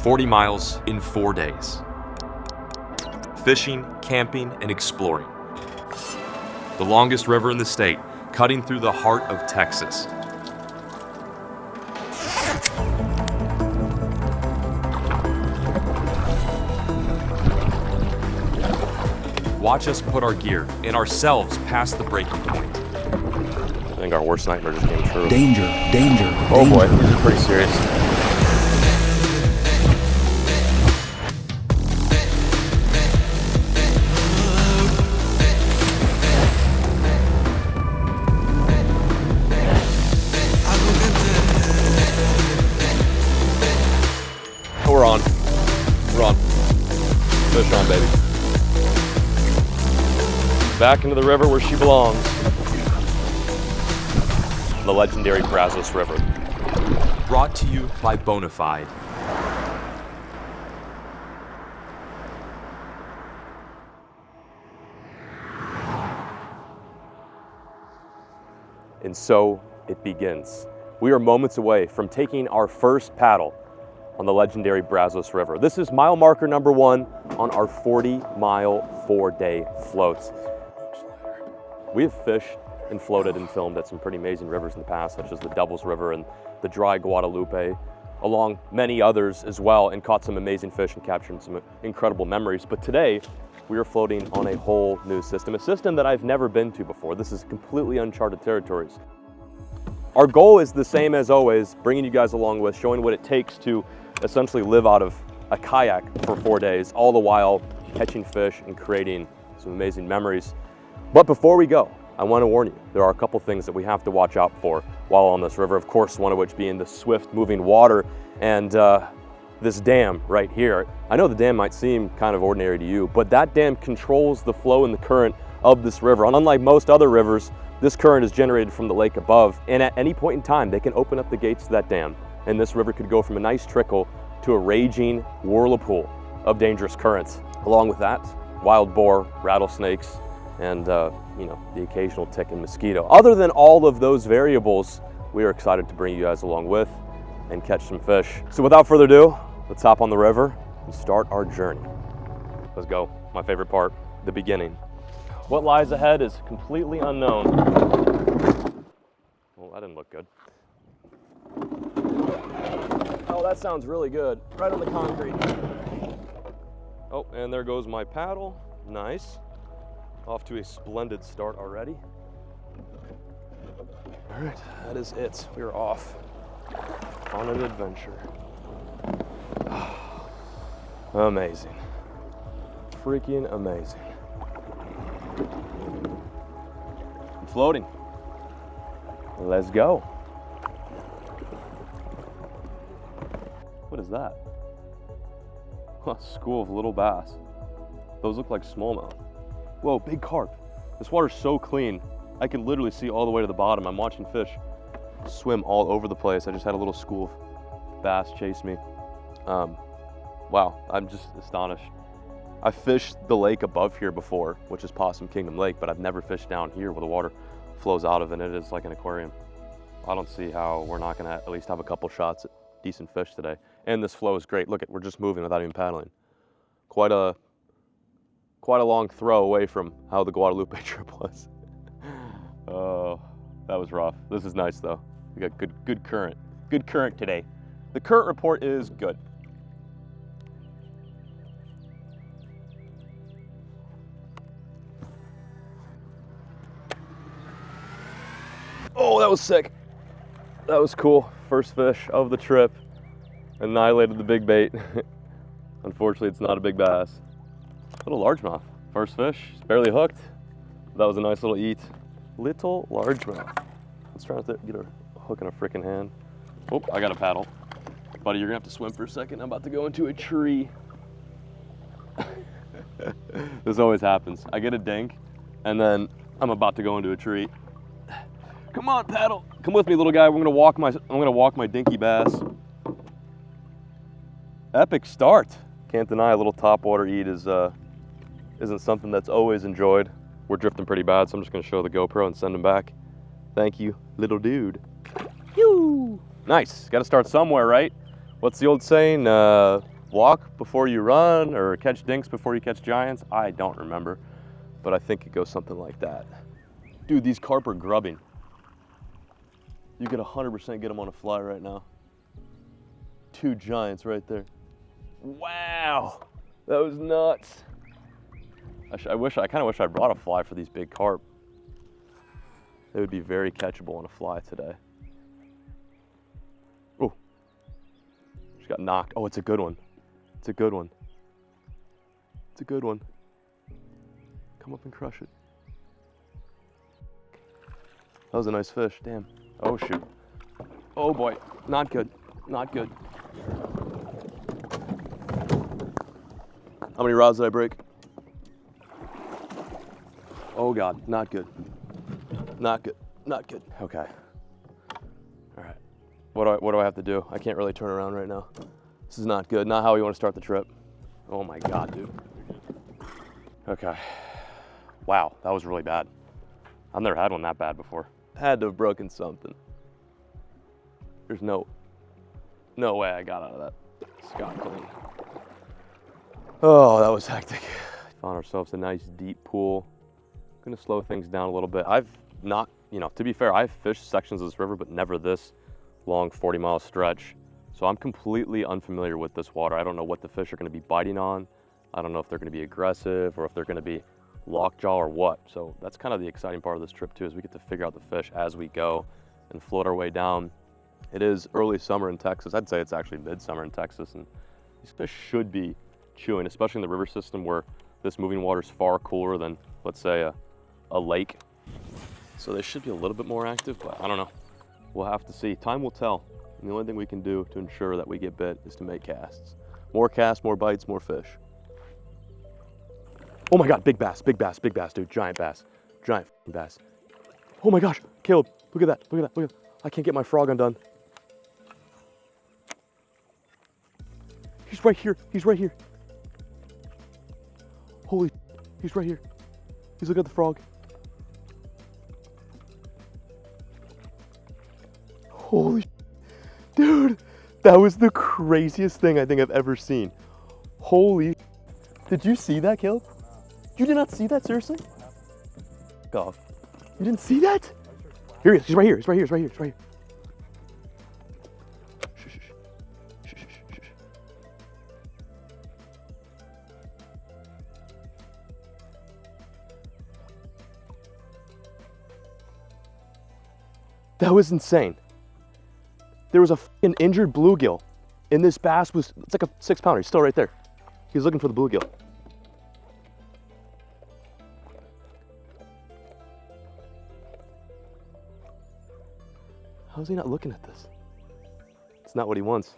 40 miles in 4 days. Fishing, camping, and exploring. The longest river in the state, cutting through the heart of Texas. Watch us put our gear and ourselves past the breaking point. I think our worst nightmare just came true. Danger, danger, Oh danger. boy, this is pretty serious. We're on. We're on. Fish on, baby. Back into the river where she belongs. The legendary Brazos River. Brought to you by Bonafide. And so it begins. We are moments away from taking our first paddle on the legendary Brazos River. This is mile marker number 1 on our 40-mile, 4-day floats. We have fished and floated and filmed at some pretty amazing rivers in the past, such as the Devil's River and the Dry Guadalupe, along many others as well, and caught some amazing fish and captured some incredible memories. But today, we are floating on a whole new system, a system that I've never been to before. This is completely uncharted territories. Our goal is the same as always, bringing you guys along with, showing what it takes to essentially live out of a kayak for 4 days, all the while catching fish and creating some amazing memories. But before we go, I want to warn you, there are a couple things that we have to watch out for while on this river. Of course, one of which being the swift moving water and this dam right here. I know the dam might seem kind of ordinary to you, but that dam controls the flow and the current of this river. Unlike most other rivers, this current is generated from the lake above, and at any point in time, they can open up the gates to that dam, and this river could go from a nice trickle to a raging whirlpool of dangerous currents. Along with that, wild boar, rattlesnakes, and the occasional tick and mosquito. Other than all of those variables, we are excited to bring you guys along with and catch some fish. So without further ado, let's hop on the river and start our journey. Let's go. My favorite part, the beginning. What lies ahead is completely unknown. Well, that didn't look good. Oh, that sounds really good. Right on the concrete. Oh, and there goes my paddle. Nice. Off to a splendid start already. All right, that is it. We are off on an adventure. Amazing. Freaking amazing. I'm floating. Let's go. What is that? A school of little bass. Those look like smallmouth. Whoa, big carp. This water's so clean. I can literally see all the way to the bottom. I'm watching fish swim all over the place. I just had a little school of bass chase me. Wow, I'm just astonished. I've fished the lake above here before, which is Possum Kingdom Lake, but I've never fished down here where the water flows out of, and it is like an aquarium. I don't see how we're not gonna at least have a couple shots at decent fish today. And this flow is great. Look at, we're just moving without even paddling. Quite a long throw away from how the Guadalupe trip was. Oh, that was rough. This is nice though. We got good current. Good current today. The current report is good. Oh, that was sick. That was cool. First fish of the trip. Annihilated the big bait. Unfortunately, it's not a big bass. Little largemouth. First fish, barely hooked. That was a nice little eat. Little largemouth. Let's try not to get a hook in a freaking hand. Oh, I got a paddle. Buddy, you're gonna have to swim for a second. I'm about to go into a tree. This always happens. I get a dink, and then I'm about to go into a tree. Come on, paddle. Come with me, little guy. I'm gonna walk my dinky bass. Epic start. Can't deny a little topwater eat isn't something that's always enjoyed. We're drifting pretty bad, so I'm just gonna show the GoPro and send him back. Thank you, little dude. Yoo! Nice. Got to start somewhere, right? What's the old saying? walk before you run or catch dinks before you catch giants. I don't remember, but I think it goes something like that. Dude, these carp are grubbing. You could 100% get them on a fly right now. 2 giants right there. Wow, that was nuts. I kind of wish I brought a fly for these big carp. They would be very catchable on a fly today. Oh, she got knocked. Oh, it's a good one. It's a good one. It's a good one. Come up and crush it. That was a nice fish, damn. Oh shoot. Oh boy, not good, not good. How many rods did I break? Oh God, not good. Not good, not good. Okay. All right, what do I have to do? I can't really turn around right now. This is not good, not how we want to start the trip. Oh my God, dude. Okay. Wow, that was really bad. I've never had one that bad before. Had to have broken something. There's no way I got out of that scot clean. Oh, that was hectic. Found ourselves a nice deep pool. Gonna slow things down a little bit. I've not, to be fair, I've fished sections of this river, but never this long 40-mile stretch. So I'm completely unfamiliar with this water. I don't know what the fish are gonna be biting on. I don't know if they're gonna be aggressive or if they're gonna be lockjaw or what. So that's kind of the exciting part of this trip too, is we get to figure out the fish as we go and float our way down. It is early summer in Texas. I'd say it's actually midsummer in Texas, and these fish should be chewing, especially in the river system where this moving water is far cooler than, let's say, a lake. So they should be a little bit more active, but I don't know. We'll have to see. Time will tell. And the only thing we can do to ensure that we get bit is to make casts. More casts, more bites, more fish. Oh my God, big bass, dude, giant bass, giant bass. Oh my gosh, Caleb, look at that, look at that, look at that. I can't get my frog undone. He's right here, he's right here. Holy, he's right here. He's looking at the frog. Holy, dude, that was the craziest thing I think I've ever seen. Holy, did you see that, Caleb? You did not see that, seriously? God, you didn't see that? Here he is, he's right here, he's right here, he's right here, he's right here. Shh, shh, shh, shh, shh, shh. That was insane. There was a fucking injured bluegill, and this bass it's like a 6-pounder, he's still right there. He's looking for the bluegill. How's he not looking at this? It's not what he wants.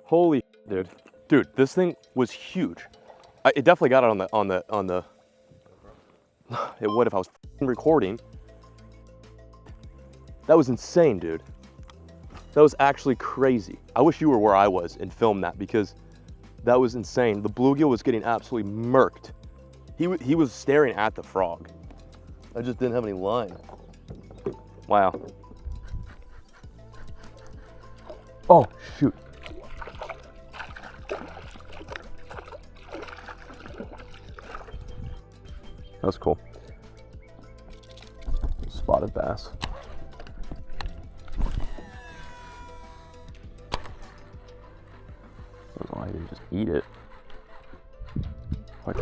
Holy dude. Dude, this thing was huge. It definitely got it on the it would if I was recording. That was insane, dude. That was actually crazy. I wish you were where I was and filmed that, because that was insane. The bluegill was getting absolutely murked. He was staring at the frog. I just didn't have any line. Wow. Oh, shoot. That's cool. Spotted bass. I don't know why I didn't just eat it. Like,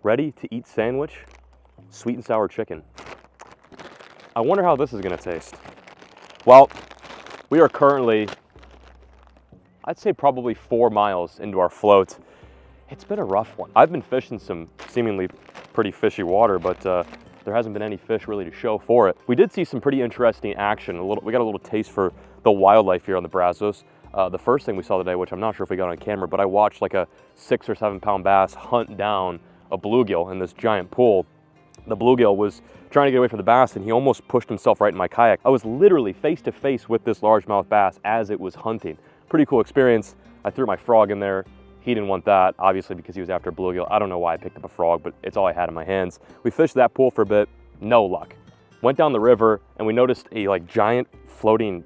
ready to eat sandwich, sweet and sour chicken. I wonder how this is gonna taste. Well, we are currently, I'd say probably 4 miles into our float. It's been a rough one. I've been fishing some seemingly pretty fishy water, but there hasn't been any fish really to show for it. We did see some pretty interesting action. We got a little taste for the wildlife here on the Brazos. The first thing we saw today, which I'm not sure if we got on camera, but I watched like a 6 or 7 pound bass hunt down a bluegill in this giant pool. The bluegill was trying to get away from the bass and he almost pushed himself right in my kayak. I was literally face to face with this largemouth bass as it was hunting. Pretty cool experience. I threw my frog in there. He didn't want that, obviously, because he was after a bluegill. I don't know why I picked up a frog, but it's all I had in my hands. We fished that pool for a bit, no luck. Went down the river and we noticed a giant floating,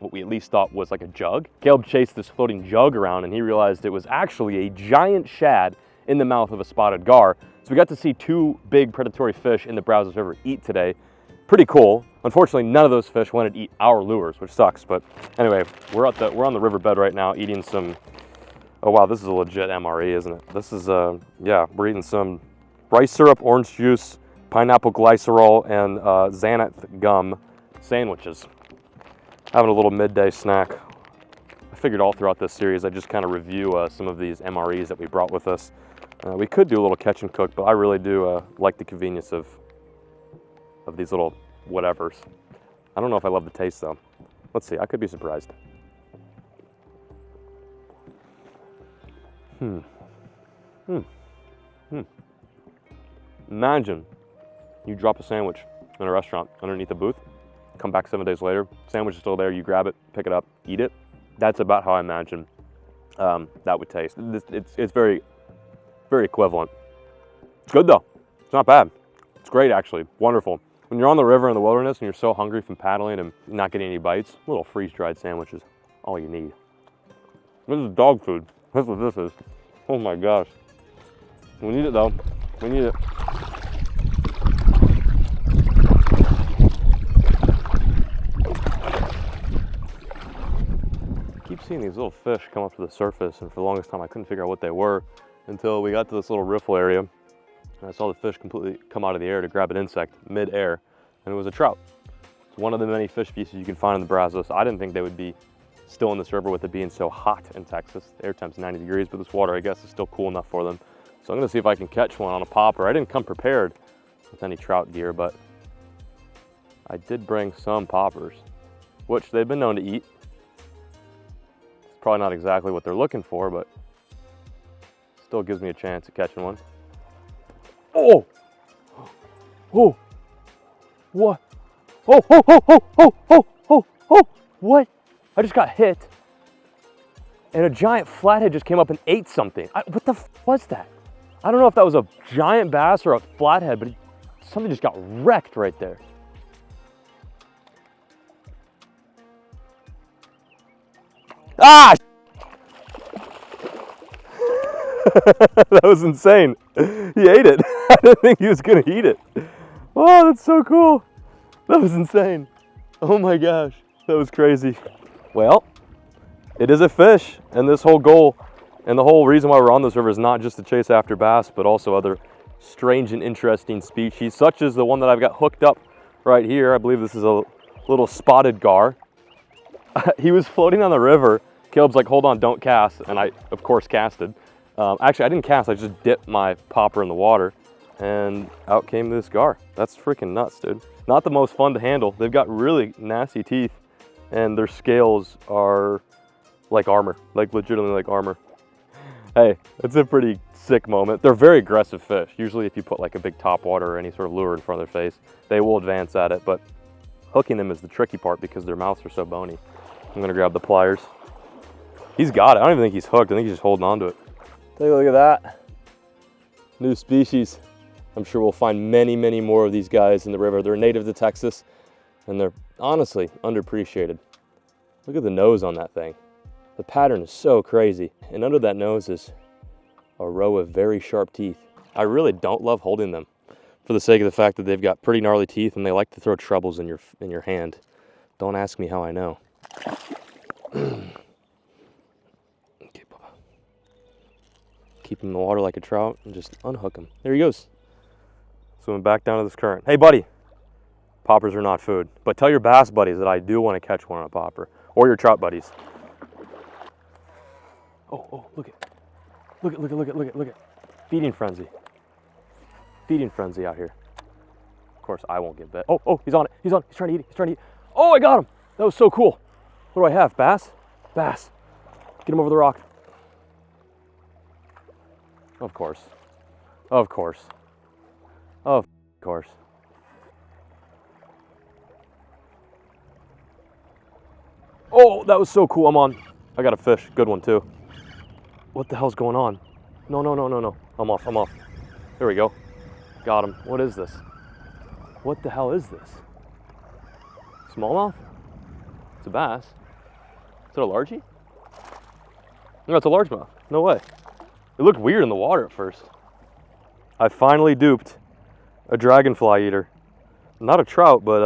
what we at least thought was like a jug. Caleb chased this floating jug around and he realized it was actually a giant shad in the mouth of a spotted gar. So we got to see 2 big predatory fish in the Brazos River eat today. Pretty cool. Unfortunately, none of those fish wanted to eat our lures, which sucks. But anyway, we're on the riverbed right now eating some, oh wow, this is a legit MRE, isn't it? This is, yeah, we're eating some rice syrup, orange juice, pineapple glycerol, and xanath gum sandwiches. Having a little midday snack. I figured all throughout this series I'd just kind of review some of these MREs that we brought with us. We could do a little catch and cook, but I really do like the convenience of these little whatevers. I don't know if I love the taste though. Let's see, I could be surprised. Imagine you drop a sandwich in a restaurant underneath a booth, come back 7 days later, sandwich is still there, you grab it, pick it up, eat it. That's about how I imagine that would taste. It's very, very equivalent. It's good though, it's not bad. It's great actually, wonderful. When you're on the river in the wilderness and you're so hungry from paddling and not getting any bites, little freeze-dried sandwiches, all you need. This is dog food, that's what this is. Oh my gosh. We need it though, we need it. I keep seeing these little fish come up to the surface, and for the longest time I couldn't figure out what they were until we got to this little riffle area and I saw the fish completely come out of the air to grab an insect mid-air, and it was a trout. It's one of the many fish species you can find in the Brazos. I didn't think they would be still in this river with it being so hot in Texas. The air temp's 90 degrees, but this water I guess is still cool enough for them. So I'm gonna see if I can catch one on a popper. I didn't come prepared with any trout gear, but I did bring some poppers, which they've been known to eat. It's probably not exactly what they're looking for, but still gives me a chance at catching one. Oh! Oh! What? Oh, oh, oh, oh, oh, oh, oh, oh! What? I just got hit, and a giant flathead just came up and ate something. What the f was that? I don't know if that was a giant bass or a flathead, but something just got wrecked right there. Ah! That was insane. He ate it. I didn't think he was gonna eat it. Oh, that's so cool. That was insane. Oh my gosh, that was crazy. Well, it is a fish, and this whole goal and the whole reason why we're on this river is not just to chase after bass, but also other strange and interesting species, such as the one that I've got hooked up right here. I believe this is a little spotted gar. He was floating on the river. Caleb's like, hold on, don't cast. And I, of course, casted. Actually, I didn't cast, I just dipped my popper in the water and out came this gar. That's freaking nuts, dude. Not the most fun to handle. They've got really nasty teeth and their scales are like armor, like legitimately like armor. Hey, it's a pretty sick moment. They're very aggressive fish. Usually if you put like a big topwater or any sort of lure in front of their face, they will advance at it, but hooking them is the tricky part because their mouths are so bony. I'm gonna grab the pliers. He's got it. I don't even think he's hooked. I think he's just holding on to it. Take a look at that. New species. I'm sure we'll find many, many more of these guys in the river. They're native to Texas and they're honestly underappreciated. Look at the nose on that thing. The pattern is so crazy. And under that nose is a row of very sharp teeth. I really don't love holding them for the sake of the fact that they've got pretty gnarly teeth and they like to throw trebles in your hand. Don't ask me how I know. Okay, Bubba. Keep him in the water like a trout and just unhook him. There he goes. Swimming back down to this current. Hey, buddy. Poppers are not food, but tell your bass buddies that I do want to catch one on a popper, or your trout buddies. Oh, look at. Feeding frenzy. Feeding frenzy out here. Of course, I won't get bit. Oh, he's on it. He's trying to eat it. Oh, I got him. That was so cool. What do I have? Bass? Bass. Get him over the rock. Of course. Of course. Oh, that was so cool. I'm on. I got a fish. Good one, too. What the hell's going on? No, no, no, no, no. I'm off. I'm off. There we go. Got him. What is this? What the hell is this? Smallmouth? It's a bass. Is it a largie? No, it's a largemouth. No way. It looked weird in the water at first. I finally duped a dragonfly eater. Not a trout, but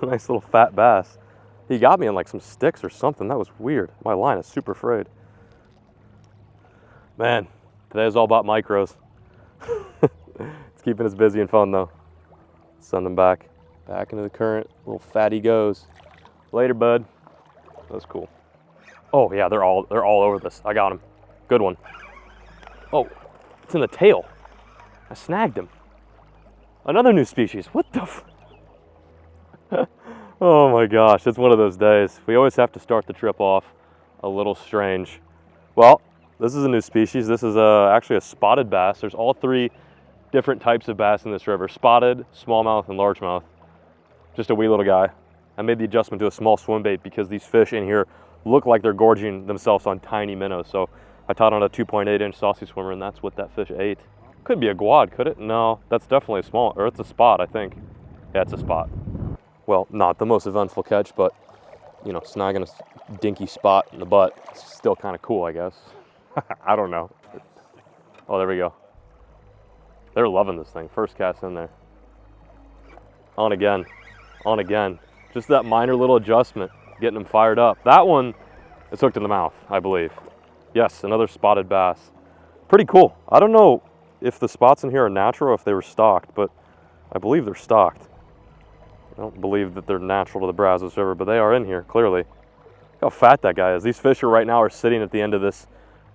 a nice little fat bass. He got me on like some sticks or something. That was weird. My line is super frayed. Man, today is all about micros. It's keeping us busy and fun though. Send him back into the current. Little fatty goes. Later, bud. That's cool. Oh yeah, they're all over this. I got him. Good one. Oh, it's in the tail. I snagged him. Another new species. What the f? Oh my gosh, it's one of those days. We always have to start the trip off a little strange. Well, this is a new species. This is actually a spotted bass. There's all three different types of bass in this river: spotted, smallmouth, and largemouth. Just a wee little guy. I made the adjustment to a small swim bait because these fish in here look like they're gorging themselves on tiny minnows. So I tied on a 2.8-inch saucy swimmer, and that's what that fish ate. Could be a guad, could it? No, that's definitely a small, or it's a spot, I think. Yeah, it's a spot. Well, not the most eventful catch, but, you know, snagging a dinky spot in the butt is still kind of cool, I guess. I don't know. Oh, there we go. They're loving this thing. First cast in there. On again. On again. Just that minor little adjustment, getting them fired up. That one is hooked in the mouth, I believe. Yes, another spotted bass. Pretty cool. I don't know if the spots in here are natural or if they were stocked, but I believe they're stocked. I don't believe that they're natural to the Brazos River, but they are in here, clearly. Look how fat that guy is. These fish right now are sitting at the end of this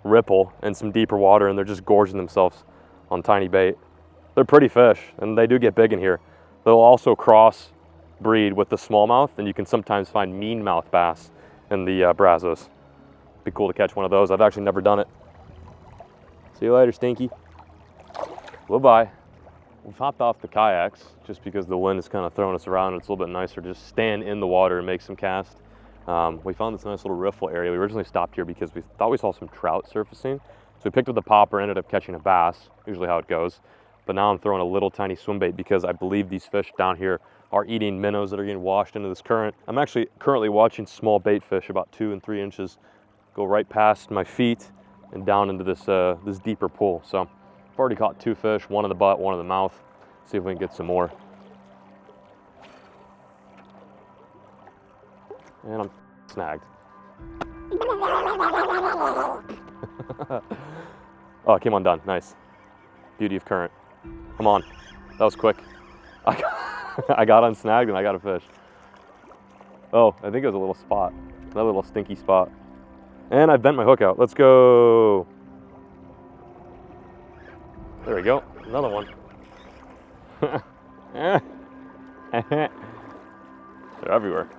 ripple in some deeper water, and they're just gorging themselves on tiny bait. They're pretty fish, and they do get big in here. They'll also cross breed with the smallmouth, and you can sometimes find mean-mouth bass in the Brazos. Be cool to catch one of those. I've actually never done it. See you later, Stinky. Bye-bye. We've hopped off the kayaks just because the wind is kind of throwing us around. It's a little bit nicer to just stand in the water and make some casts. We found this nice little riffle area. We originally stopped here because we thought we saw some trout surfacing. So we picked up the popper, ended up catching a bass, usually how it goes. But now I'm throwing a little tiny swim bait because I believe these fish down here are eating minnows that are getting washed into this current. I'm actually currently watching small bait fish about 2 and 3 inches go right past my feet and down into this, this deeper pool. So I've already caught 2 fish, one in the butt, one in the mouth. See if we can get some more. And I'm snagged. Oh, it came undone. Nice. Beauty of current. Come on. That was quick. I got unsnagged and I got a fish. Oh, I think it was a little spot. Another little stinky spot. And I bent my hook out. Let's go. There we go. Another one. They're everywhere.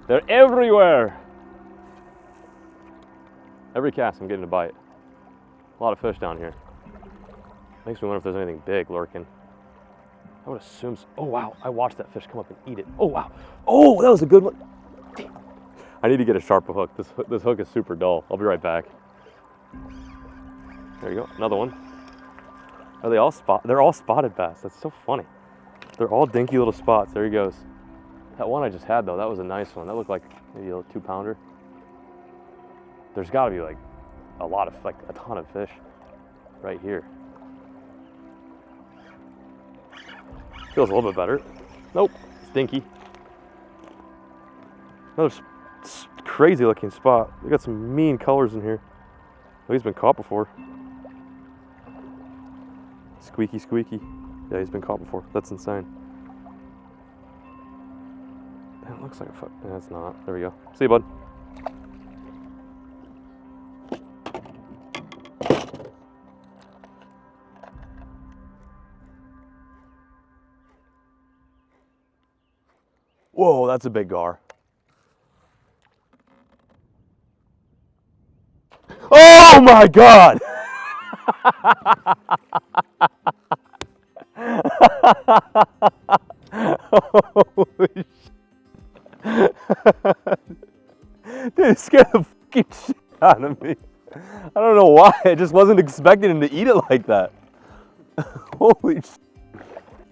They're everywhere. Every cast I'm getting a bite. A lot of fish down here. Makes me wonder if there's anything big lurking. I would assume so. Oh wow, I watched that fish come up and eat it. Oh wow. Oh, that was a good one. Damn. I need to get a sharper hook. This hook is super dull. I'll be right back. There you go, another one. Are they all they're all spotted bass. That's so funny. They're all dinky little spots. There he goes. That one I just had though, that was a nice one. That looked like maybe a 2-pounder. There's gotta be like a lot of, like a ton of fish right here. Feels a little bit better. Nope, stinky. Another crazy looking spot. We got some mean colors in here. Oh, he's been caught before. Squeaky, squeaky. Yeah, he's been caught before. That's insane. That looks like a fuck. Yeah, it's not. There we go. See you, bud. Whoa, that's a big gar. Oh my God! Holy shit. Dude, it scared the fucking shit out of me. I don't know why, I just wasn't expecting him to eat it like that. Holy shit.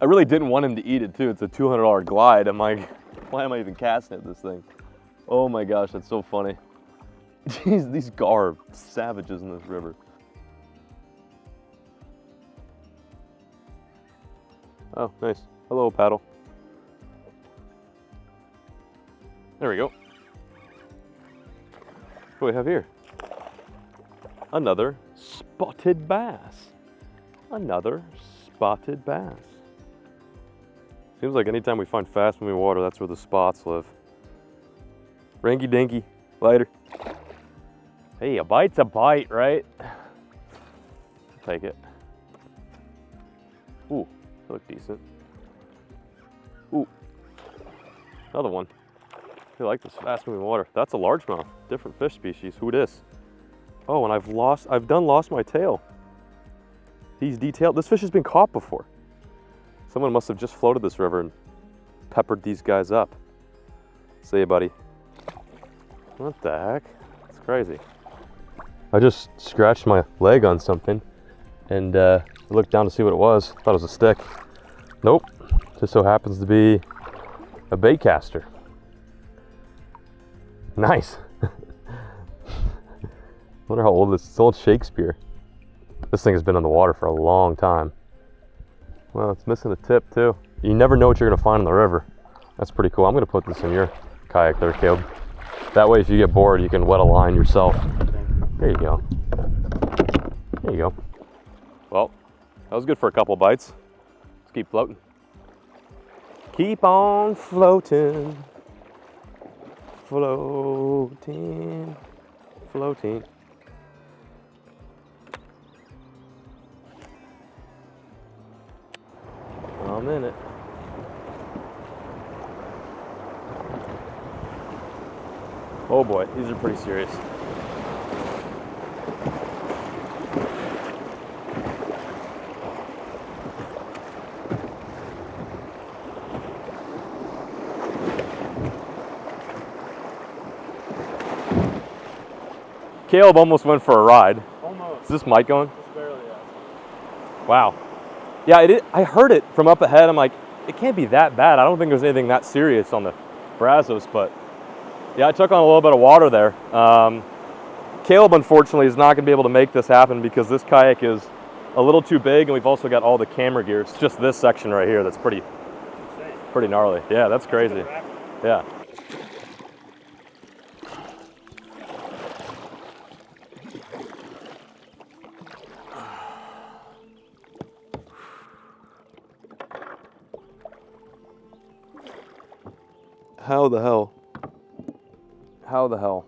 I really didn't want him to eat it too. It's a $200 glide. I'm like, why am I even casting at this thing? Oh my gosh, that's so funny. Jeez, these gar savages in this river. Oh, nice. Hello, paddle. There we go. What do we have here? Another spotted bass. Another spotted bass. Seems like anytime we find fast moving water, that's where the spots live. Rinky dinky. Later. Hey, a bite's a bite, right? Take it. Ooh, they look decent. Ooh, another one. I like this fast moving water. That's a largemouth, different fish species. Who dis? Oh, and I've done lost my tail. These detailed, this fish has been caught before. Someone must have just floated this river and peppered these guys up. See you, buddy. What the heck? It's crazy. I just scratched my leg on something and looked down to see what it was. Thought it was a stick. Nope. Just so happens to be a bait caster. Nice. Wonder how old this is. It's old Shakespeare. This thing has been on the water for a long time. Well, it's missing a tip too. You never know what you're gonna find in the river. That's pretty cool. I'm gonna put this in your kayak there, Caleb. That way if you get bored, you can wet a line yourself. There you go. There you go. Well, that was good for a couple bites. Let's keep floating. Keep on floating. Floating. Floating. I'm in it. Oh boy, these are pretty serious. Caleb almost went for a ride. Almost. Is this mic going? Just barely, yeah. Wow. Yeah, I heard it from up ahead. I'm like, it can't be that bad. I don't think there's anything that serious on the Brazos, but yeah, I took on a little bit of water there. Caleb, unfortunately, is not going to be able to make this happen because this kayak is a little too big, and we've also got all the camera gear. It's just this section right here that's pretty gnarly. Yeah, that's crazy. Yeah. How the hell? How the hell?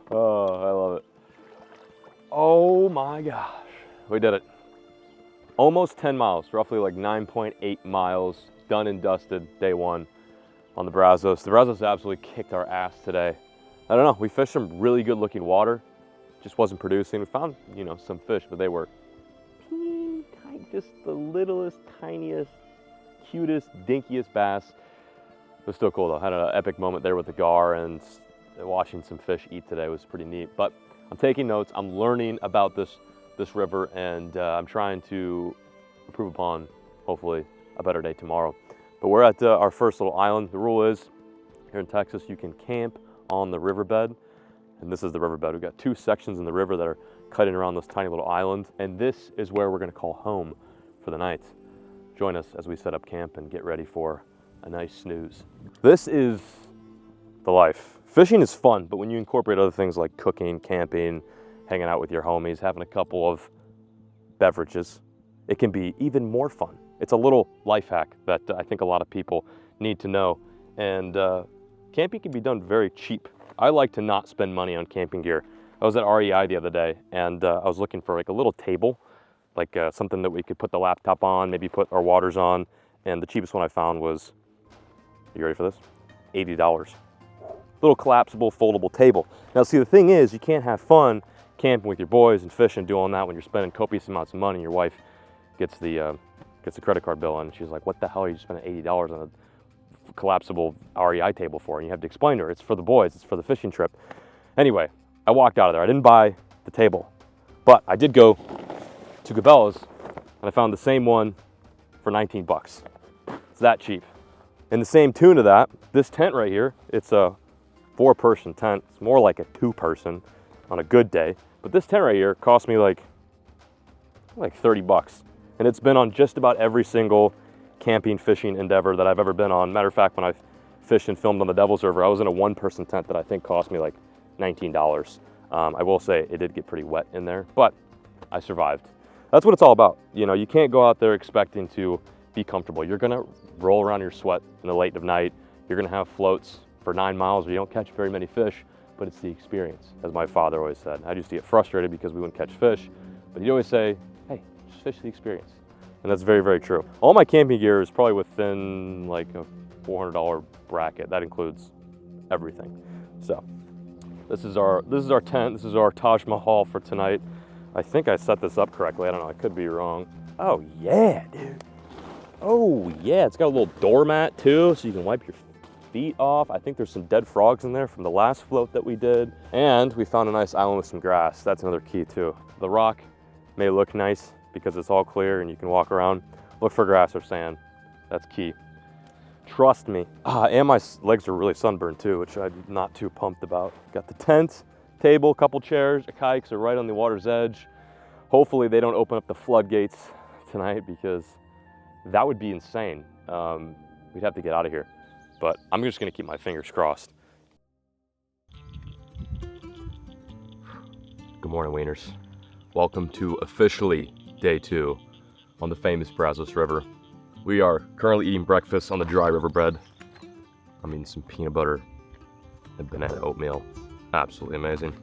Oh, I love it. Oh my gosh. We did it. Almost 10 miles, roughly like 9.8 miles, done and dusted, day one on the Brazos. The Brazos absolutely kicked our ass today. I don't know, we fished some really good looking water, just wasn't producing. We found, you know, some fish, but they were just the littlest, tiniest, cutest, dinkiest bass. It was still cool though. Had an epic moment there with the gar, and watching some fish eat today was pretty neat. But I'm taking notes, I'm learning about this river, and I'm trying to improve upon, hopefully, a better day tomorrow. But we're at our first little island. The rule is, here in Texas, you can camp on the riverbed. And this is the riverbed. We've got two sections in the river that are cutting around this tiny little island, and this is where we're gonna call home for the night. Join us as we set up camp and get ready for a nice snooze. This is the life. Fishing is fun, but when you incorporate other things like cooking, camping, hanging out with your homies, having a couple of beverages, it can be even more fun. It's a little life hack that I think a lot of people need to know. And camping can be done very cheap. I like to not spend money on camping gear. I was at REI the other day, and I was looking for like a little table, like something that we could put the laptop on, maybe put our waters on, and the cheapest one I found was, you ready for this? $80. Little collapsible, foldable table. Now see, the thing is, you can't have fun camping with your boys and fishing, doing that when you're spending copious amounts of money. Your wife gets the credit card bill and she's like, what the hell are you spending $80 on a collapsible REI table for? And you have to explain to her, it's for the boys, it's for the fishing trip. Anyway, I walked out of there. I didn't buy the table, but I did go to Cabela's and I found the same one for 19 bucks. It's that cheap. And the same tune to that, this tent right here, it's a 4-person tent. It's more like a 2-person on a good day. But this tent right here cost me like 30 bucks. And it's been on just about every single camping, fishing endeavor that I've ever been on. Matter of fact, when I fished and filmed on the Devil's River, I was in a 1-person tent that I think cost me like $19. I will say it did get pretty wet in there, but I survived. That's what it's all about. You know, you can't go out there expecting to be comfortable. You're gonna roll around your sweat in the late of night. You're gonna have floats for 9 miles where you don't catch very many fish, but it's the experience, as my father always said. I used to get frustrated because we wouldn't catch fish, but he'd always say, hey, just fish the experience. And that's very, very true. All my camping gear is probably within like a $400 bracket. That includes everything. So this is our tent. This is our Taj Mahal for tonight. I think I set this up correctly. I don't know, I could be wrong. Oh yeah, dude. Oh yeah, it's got a little doormat too, so you can wipe your feet off. I think there's some dead frogs in there from the last float that we did. And we found a nice island with some grass. That's another key too. The rock may look nice because it's all clear and you can walk around. Look for grass or sand. That's key. Trust me. And my legs are really sunburned too, which I'm not too pumped about. Got the tent, table, couple chairs. The kayaks are right on the water's edge. Hopefully they don't open up the floodgates tonight because that would be insane. We'd have to get out of here. But I'm just gonna keep my fingers crossed. Good morning, Wieners. Welcome to officially day 2 on the famous Brazos River. We are currently eating breakfast on the dry river bread. I'm eating some peanut butter and banana oatmeal. Absolutely amazing.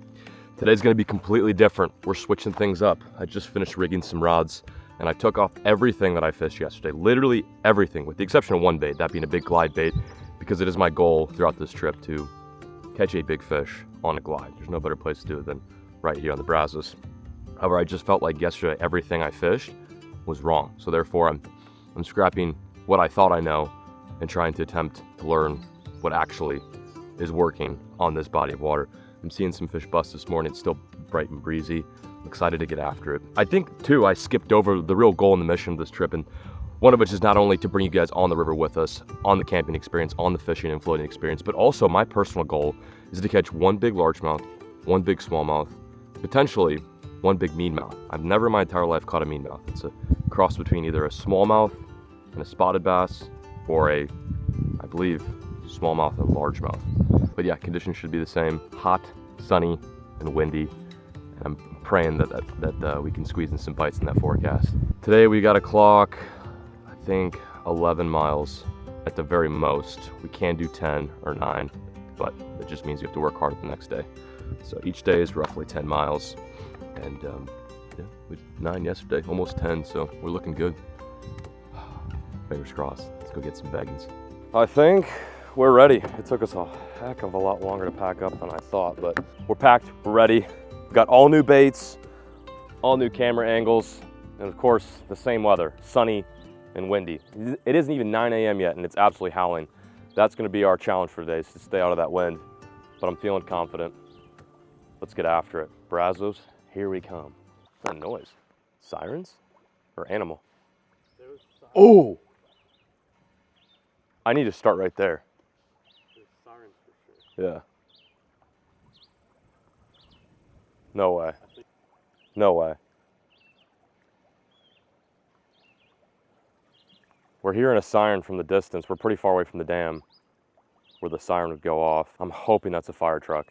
Today's gonna be completely different. We're switching things up. I just finished rigging some rods and I took off everything that I fished yesterday. Literally everything, with the exception of one bait, that being a big glide bait, because it is my goal throughout this trip to catch a big fish on a glide. There's no better place to do it than right here on the Brazos. However, I just felt like yesterday everything I fished was wrong. So therefore I'm scrapping what I thought I know and trying to attempt to learn what actually is working on this body of water. I'm seeing some fish bust this morning. It's still bright and breezy. I'm excited to get after it. I think too, I skipped over the real goal and the mission of this trip, and one of which is not only to bring you guys on the river with us, on the camping experience, on the fishing and floating experience, but also my personal goal is to catch one big largemouth, one big smallmouth, potentially one big meanmouth. I've never in my entire life caught a meanmouth. It's a cross between either a smallmouth and a spotted bass, or a, I believe, smallmouth and largemouth. But yeah, conditions should be the same. Hot, sunny, and windy. And I'm praying that we can squeeze in some bites in that forecast. Today we got to clock, I think, 11 miles at the very most. We can do 10 or 9, but it just means you have to work hard the next day. So each day is roughly 10 miles. And yeah, we did 9 yesterday, almost 10, so we're looking good. Fingers crossed. Let's go get some baggins. I think we're ready. It took us a heck of a lot longer to pack up than I thought, but we're packed, we're ready. We've got all new baits, all new camera angles, and of course, the same weather, sunny and windy. It isn't even 9 a.m. yet, and it's absolutely howling. That's gonna be our challenge for today, is to stay out of that wind, but I'm feeling confident. Let's get after it. Brazos, here we come. What's that noise? Sirens or animal? Oh! I need to start right there. There's sirens for sure. Yeah. No way. No way. We're hearing a siren from the distance. We're pretty far away from the dam where the siren would go off. I'm hoping that's a fire truck.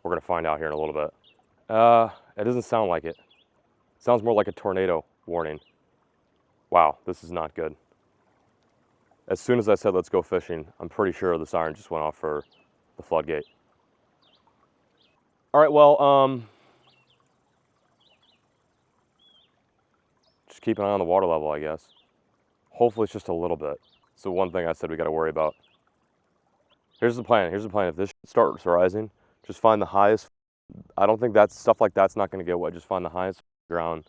We're gonna find out here in a little bit. It doesn't sound like it. It sounds more like a tornado warning. Wow, this is not good. As soon as I said, let's go fishing, I'm pretty sure the siren just went off for the floodgate. All right, well, just keep an eye on the water level, I guess. Hopefully it's just a little bit. It's the one thing I said we gotta worry about. Here's the plan, If this starts rising, just find the highest I don't think that's stuff like that's not going to get wet. Just find the highest ground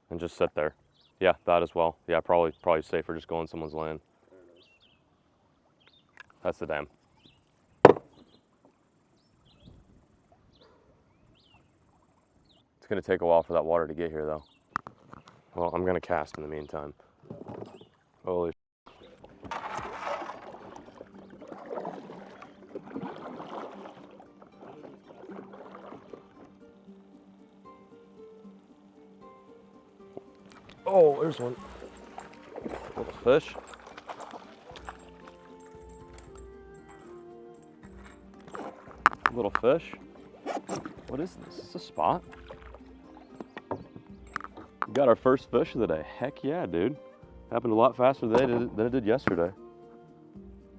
and just sit there. Yeah, that as well. Yeah, probably safer just going someone's land. That's the dam. It's going to take a while for that water to get here, though. Well, I'm going to cast in the meantime. Holy Oh, there's one. Little fish. Little fish. What is this? Is this a spot? We got our first fish of the day. Heck yeah, dude. Happened a lot faster today than it did yesterday.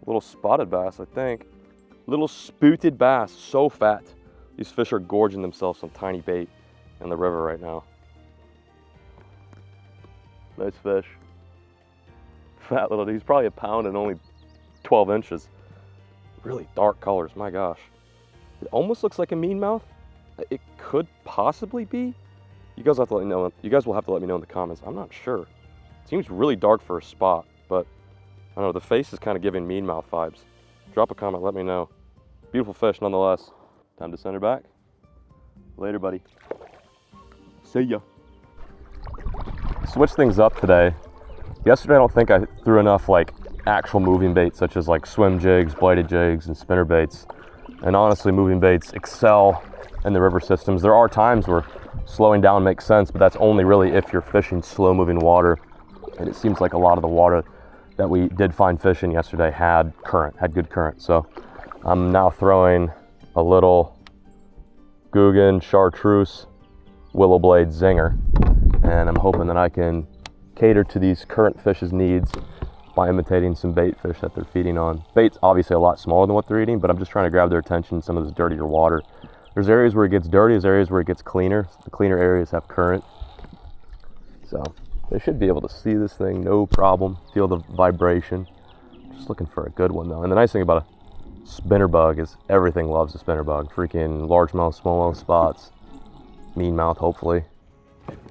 Little spotted bass, I think. Little spooted bass, so fat. These fish are gorging themselves on tiny bait in the river right now. Nice fish. Fat little dude. He's probably a pound and only 12 inches. Really dark colors, my gosh. It almost looks like a mean mouth. It could possibly be. You guys will have to let me know. You guys will have to let me know in the comments. I'm not sure. It seems really dark for a spot, but I don't know. The face is kind of giving mean mouth vibes. Drop a comment, let me know. Beautiful fish nonetheless. Time to send her back. Later, buddy. See ya. Switch things up today. Yesterday I don't think I threw enough like actual moving baits such as like swim jigs, blighted jigs, and spinner baits. And honestly, moving baits excel in the river systems. There are times where slowing down makes sense, but that's only really if you're fishing slow moving water. And it seems like a lot of the water that we did find fish in yesterday had good current. So I'm now throwing a little Guggen chartreuse willow blade zinger. And I'm hoping that I can cater to these current fish's needs by imitating some bait fish that they're feeding on. Bait's obviously a lot smaller than what they're eating, but I'm just trying to grab their attention in some of this dirtier water. There's areas where it gets dirty, there's areas where it gets cleaner. The cleaner areas have current. So they should be able to see this thing, no problem. Feel the vibration. Just looking for a good one though. And the nice thing about a spinner bug is everything loves a spinner bug. Freaking largemouth, smallmouth spots, mean mouth hopefully.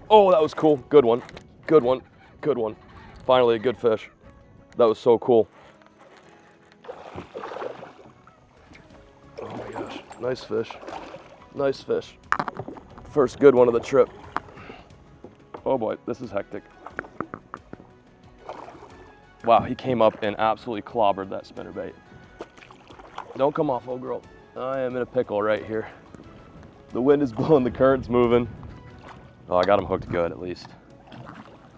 Oh, that was cool. Good one. Good one. Good one. Finally a good fish. That was so cool. Oh my gosh. Nice fish. Nice fish. First good one of the trip. Oh boy, this is hectic. Wow, he came up and absolutely clobbered that spinnerbait. Don't come off, old girl. I am in a pickle right here. The wind is blowing, the current's moving. Oh, I got him hooked good at least.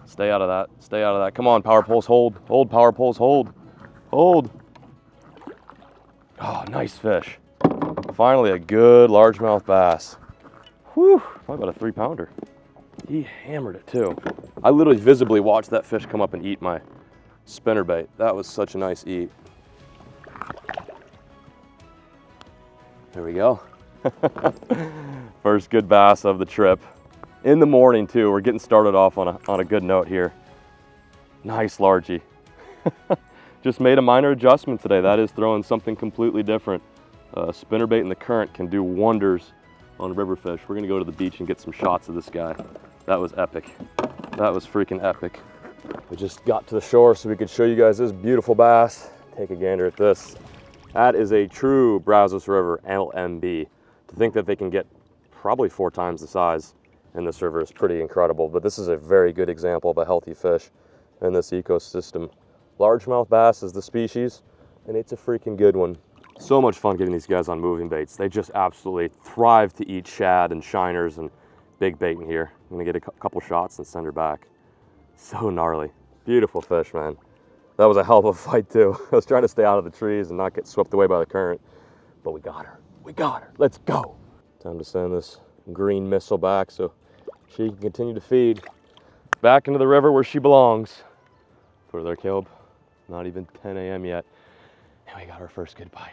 Stay out of that. Stay out of that. Come on, power poles, hold. Hold, power poles, hold. Hold. Oh, nice fish. Finally a good largemouth bass. Whew, probably about a 3-pounder. He hammered it too. I literally visibly watched that fish come up and eat my spinnerbait. That was such a nice eat. There we go. First good bass of the trip. In the morning too, we're getting started off on a good note here. Nice largie. Just made a minor adjustment today. That is throwing something completely different. Spinnerbait in the current can do wonders on river fish. We're gonna go to the beach and get some shots of this guy. That was epic. That was freaking epic. We just got to the shore so we could show you guys this beautiful bass. Take a gander at this. That is a true Brazos River LMB. To think that they can get probably 4 times the size in this river is pretty incredible, but this is a very good example of a healthy fish in this ecosystem. Largemouth bass is the species, and it's a freaking good one. So much fun getting these guys on moving baits. They just absolutely thrive to eat shad and shiners and big bait in here. I'm gonna get a couple shots and send her back. So gnarly. Beautiful fish, man. That was a hell of a fight too. I was trying to stay out of the trees and not get swept away by the current, but we got her. We got her. Let's go. Time to send this green missile back so she can continue to feed back into the river where she belongs. Put her there, Caleb. Not even 10 a.m. yet. And we got our first good bite.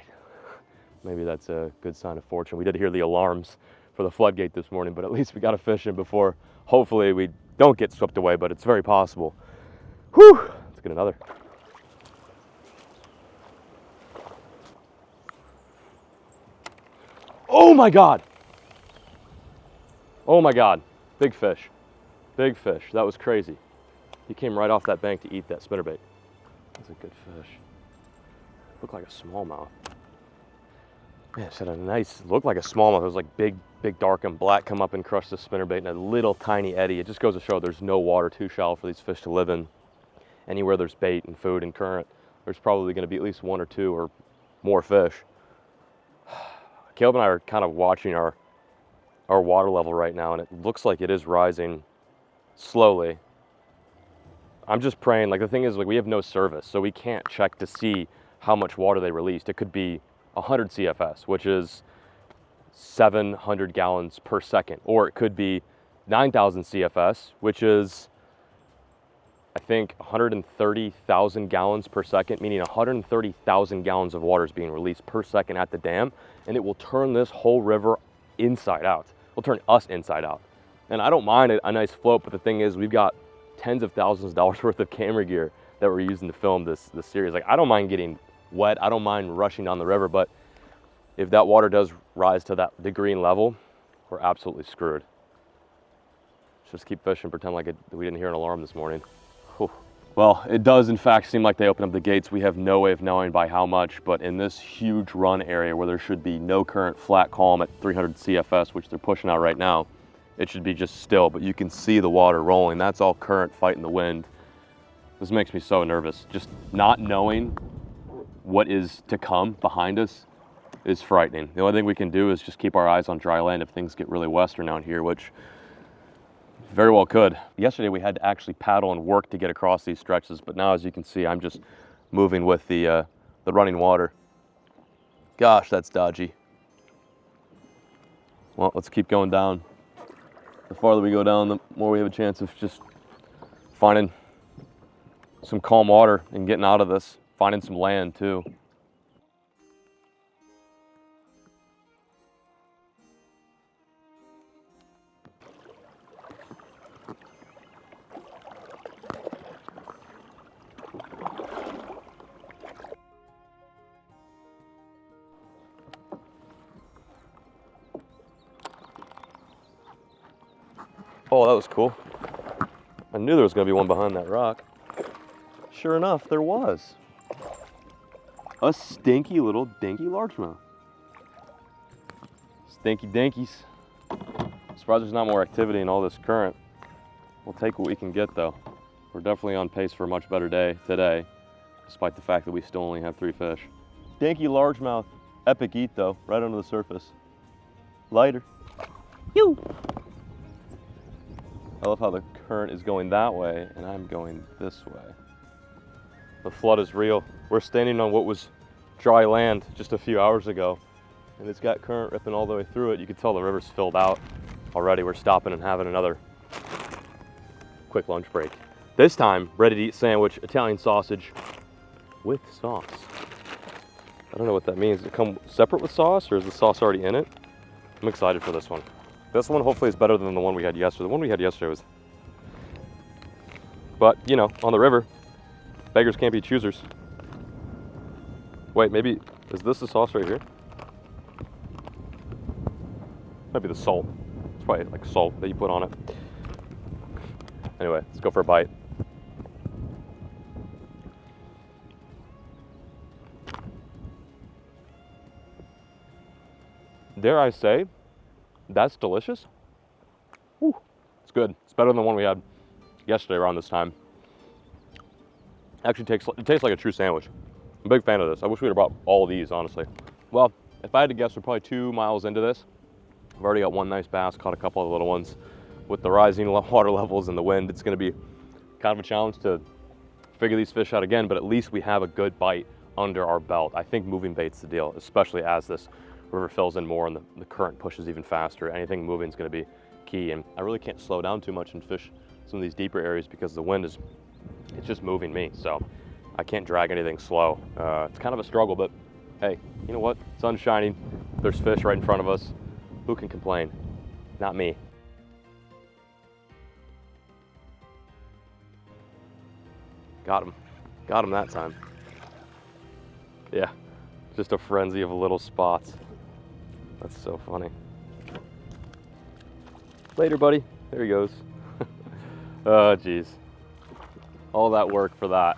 Maybe that's a good sign of fortune. We did hear the alarms for the floodgate this morning, but at least we got a fish in before. Hopefully we don't get swept away, but it's very possible. Whew, let's get another. Oh my God. Oh my God, big fish. Big fish, that was crazy. He came right off that bank to eat that spinnerbait. That's a good fish. Looked like a smallmouth. Man, it's had a nice, looked like a smallmouth. It was like big dark and black, come up and crush the spinnerbait in a little tiny eddy. It just goes to show there's no water too shallow for these fish to live in. Anywhere there's bait and food and current, there's probably gonna be at least one or two or more fish. Caleb and I are kind of watching our water level right now, and it looks like it is rising slowly. I'm just praying, like the thing is, like we have no service, so we can't check to see how much water they released. It could be 100 CFS, which is 700 gallons per second, or it could be 9,000 CFS, which is, I think, 130,000 gallons per second, meaning 130,000 gallons of water is being released per second at the dam, and it will turn this whole river inside out. It'll turn us inside out. And I don't mind a nice float, but the thing is, we've got tens of thousands of dollars worth of camera gear that we're using to film this series. Like, I don't mind getting wet, I don't mind rushing down the river, but if that water does rise to the green level, we're absolutely screwed. Let's just keep fishing, pretend like we didn't hear an alarm this morning. Whew. Well, it does in fact seem like they opened up the gates. We have no way of knowing by how much, but in this huge run area where there should be no current, flat calm at 300 CFS, which they're pushing out right now, it should be just still, but you can see the water rolling. That's all current fighting the wind. This makes me so nervous. Just not knowing what is to come behind us is frightening. The only thing we can do is just keep our eyes on dry land if things get really western out here, which very well could. Yesterday we had to actually paddle and work to get across these stretches, but now as you can see, I'm just moving with the running water. Gosh, that's dodgy. Well, let's keep going down. The farther we go down, the more we have a chance of just finding some calm water and getting out of this, finding some land too. Oh, that was cool. I knew there was going to be one behind that rock. Sure enough, there was. A stinky little dinky largemouth. Stinky dinkies. Surprised there's not more activity in all this current. We'll take what we can get though. We're definitely on pace for a much better day today, despite the fact that we still only have 3 fish. Dinky largemouth. Epic eat though, right under the surface. Lighter. You. I love how the current is going that way and I'm going this way. The flood is real. We're standing on what was dry land just a few hours ago, and it's got current ripping all the way through it. You can tell the river's filled out already. We're stopping and having another quick lunch break. This time, ready-to-eat sandwich, Italian sausage with sauce. I don't know what that means. Does it come separate with sauce, or is the sauce already in it? I'm excited for this one. This one hopefully is better than the one we had yesterday. The one we had yesterday was, but you know, on the river, beggars can't be choosers. Wait, maybe, is this the sauce right here? Might be the salt. It's probably like salt that you put on it. Anyway, let's go for a bite. Dare I say, that's delicious. Whew, it's good. It's better than the one we had yesterday around this time. Actually, it tastes like a true sandwich. I'm a big fan of this. I wish we had brought all of these, honestly. Well, if I had to guess, we're probably 2 miles into this. I've already got one nice bass, caught a couple of little ones. With the rising water levels and the wind, it's gonna be kind of a challenge to figure these fish out again, but at least we have a good bite under our belt. I think moving bait's the deal, especially as this river fills in more and the current pushes even faster. Anything moving is gonna be key, and I really can't slow down too much and fish some of these deeper areas because the wind is, it's just moving me, so I can't drag anything slow. It's kind of a struggle, but hey, you know what? Sun's shining, there's fish right in front of us. Who can complain? Not me. Got him that time. Yeah, just a frenzy of little spots. That's so funny. Later, buddy. There he goes. Oh, geez. All that work for that.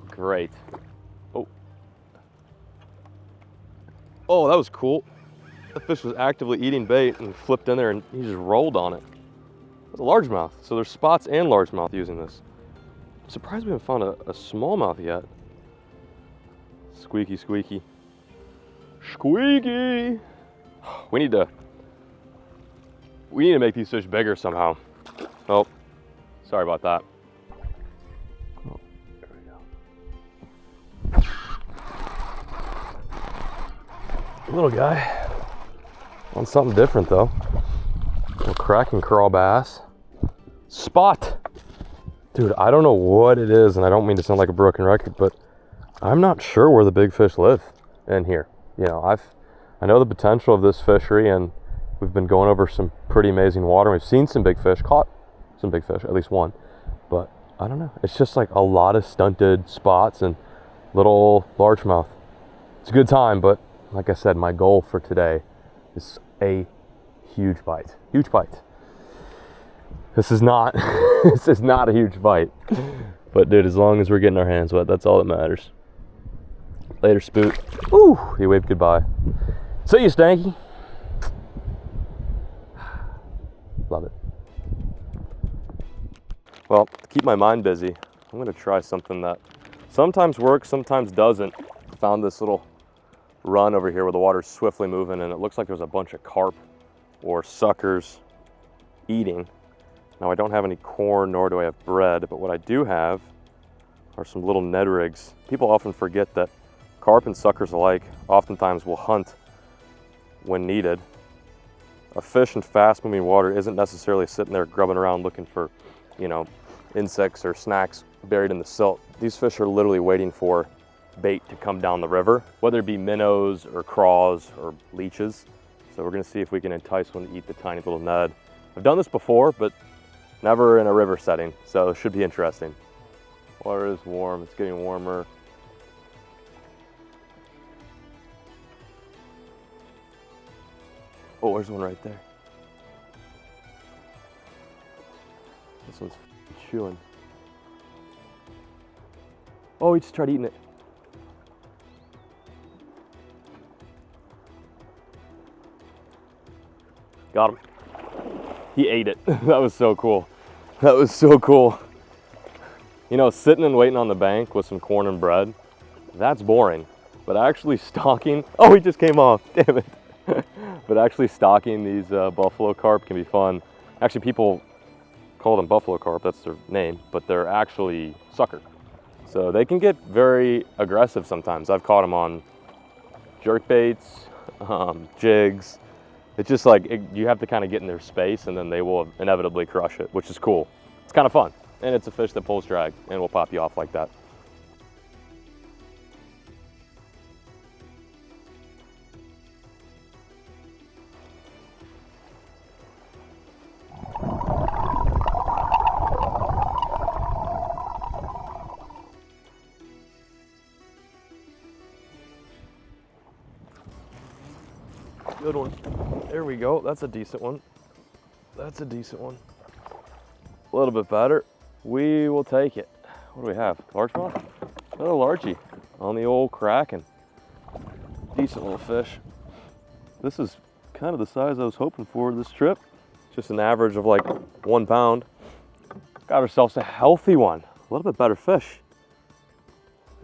Great. Oh. Oh, that was cool. The fish was actively eating bait and flipped in there and he just rolled on it. It's a largemouth. So there's spots and largemouth using this. I'm surprised we haven't found a smallmouth yet. Squeaky, squeaky. Squeaky! We need to make these fish bigger somehow. Oh, sorry about that. Oh, there we go. Little guy. On something different though. A crack and crawl bass. Spot! Dude, I don't know what it is, and I don't mean to sound like a broken record, but I'm not sure where the big fish live in here. You know, I know the potential of this fishery, and we've been going over some pretty amazing water. We've seen some big fish, caught some big fish, at least one. But I don't know. It's just like a lot of stunted spots and little largemouth. It's a good time, but like I said, my goal for today is a huge bite. Huge bite. This is not this is not a huge bite. But dude, as long as we're getting our hands wet, that's all that matters. Later, Spoot. Ooh, he waved goodbye. See you, Stanky. Love it. Well, to keep my mind busy, I'm gonna try something that sometimes works, sometimes doesn't. Found this little run over here where the water's swiftly moving and it looks like there's a bunch of carp or suckers eating. Now I don't have any corn, nor do I have bread, but what I do have are some little Ned rigs. People often forget that carp and suckers alike oftentimes will hunt when needed. A fish in fast moving water isn't necessarily sitting there grubbing around looking for, you know, insects or snacks buried in the silt. These fish are literally waiting for bait to come down the river, whether it be minnows or craws or leeches. So we're gonna see if we can entice one to eat the tiny little Ned. I've done this before, but never in a river setting, so it should be interesting. Water is warm, it's getting warmer. Oh, there's one right there. This one's chewing. Oh, he just tried eating it. Got him. He ate it. That was so cool. That was so cool. You know, sitting and waiting on the bank with some corn and bread, that's boring. But actually stalking, oh, he just came off, damn it. But actually stalking these buffalo carp can be fun. Actually, people call them buffalo carp, that's their name, but they're actually sucker. So they can get very aggressive sometimes. I've caught them on jerk baits, jigs. It's just like, you have to kind of get in their space and then they will inevitably crush it, which is cool. It's kind of fun. And it's a fish that pulls drag and will pop you off like that. Good one. There we go. That's a decent one. That's a decent one. A little bit better. We will take it. What do we have? Largemouth? Another largie on the old Kraken. Decent little fish. This is kind of the size I was hoping for this trip. Just an average of like 1 pound. Got ourselves a healthy one. A little bit better fish.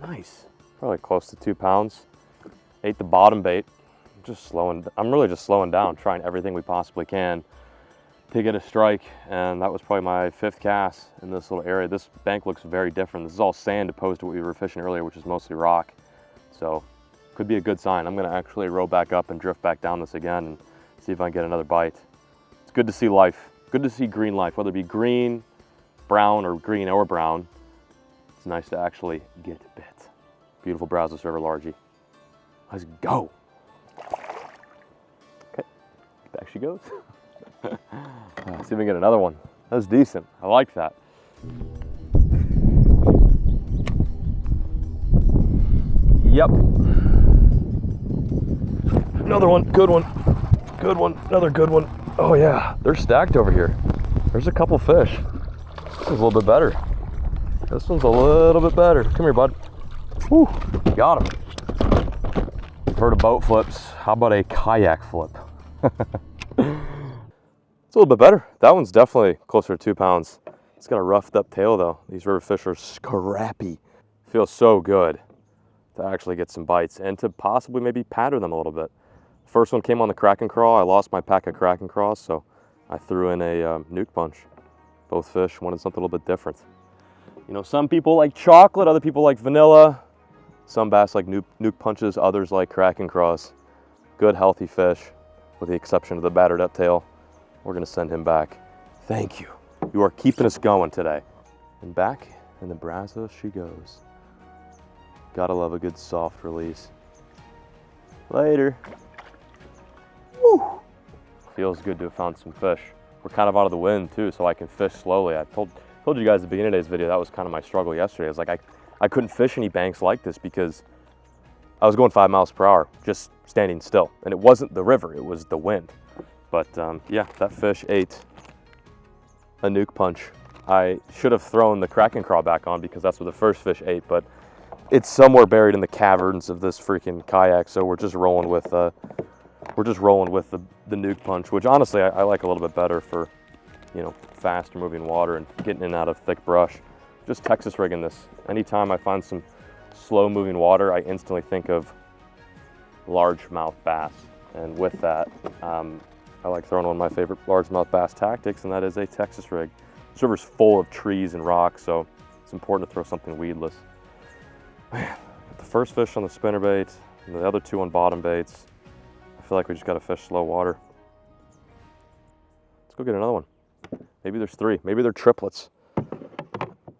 Nice. Probably close to 2 pounds. Ate the bottom bait. I'm really just slowing down, trying everything we possibly can to get a strike, and that was probably my 5th cast in this little area. This bank looks very different. This is all sand opposed to what we were fishing earlier, which is mostly rock. So could be a good sign. I'm gonna actually row back up and drift back down this again and see if I can get another bite. It's good to see life. Good to see green life, whether it be green, brown, or green or brown. It's nice to actually get bit. Beautiful Brazos River largie. Let's go. Okay, back she goes. See if we can get another one. That was decent. I like that. Yep. Another one. Good one. Good one. Another good one. Oh yeah, they're stacked over here. There's a couple fish. This is a little bit better. This one's a little bit better. Come here, bud. Whew, got him. I've heard of boat flips. How about a kayak flip? It's a little bit better. That one's definitely closer to 2 pounds. It's got a roughed up tail though. These river fish are scrappy. Feels so good to actually get some bites and to possibly maybe pattern them a little bit. First one came on the Kraken crawl. I lost my pack of Kraken craws, so I threw in a nuke punch. Both fish wanted something a little bit different. You know, some people like chocolate, other people like vanilla. Some bass like nuke punches, others like Kraken craws. Good, healthy fish, with the exception of the battered up tail. We're gonna send him back. Thank you. You are keeping us going today. And back in the Brazos she goes. Gotta love a good soft release. Later. Woo! Feels good to have found some fish. We're kind of out of the wind too, so I can fish slowly. I told you guys at the beginning of today's video, that was kind of my struggle yesterday. I was like, I couldn't fish any banks like this because I was going 5 miles per hour, just standing still. And it wasn't the river, it was the wind. But yeah, that fish ate a nuke punch. I should have thrown the Kraken crawl back on because that's what the first fish ate, but it's somewhere buried in the caverns of this freaking kayak, so we're just rolling with the nuke punch, which honestly I like a little bit better for, you know, faster moving water and getting in and out of thick brush. Just Texas rigging this. Anytime I find some slow moving water, I instantly think of largemouth bass, and with that, I like throwing one of my favorite largemouth bass tactics, and that is a Texas rig. This river's full of trees and rocks, so it's important to throw something weedless. Man, the first fish on the spinnerbait, and the other two on bottom baits. I feel like we just got to fish slow water. Let's go get another one. Maybe there's 3. Maybe they're triplets.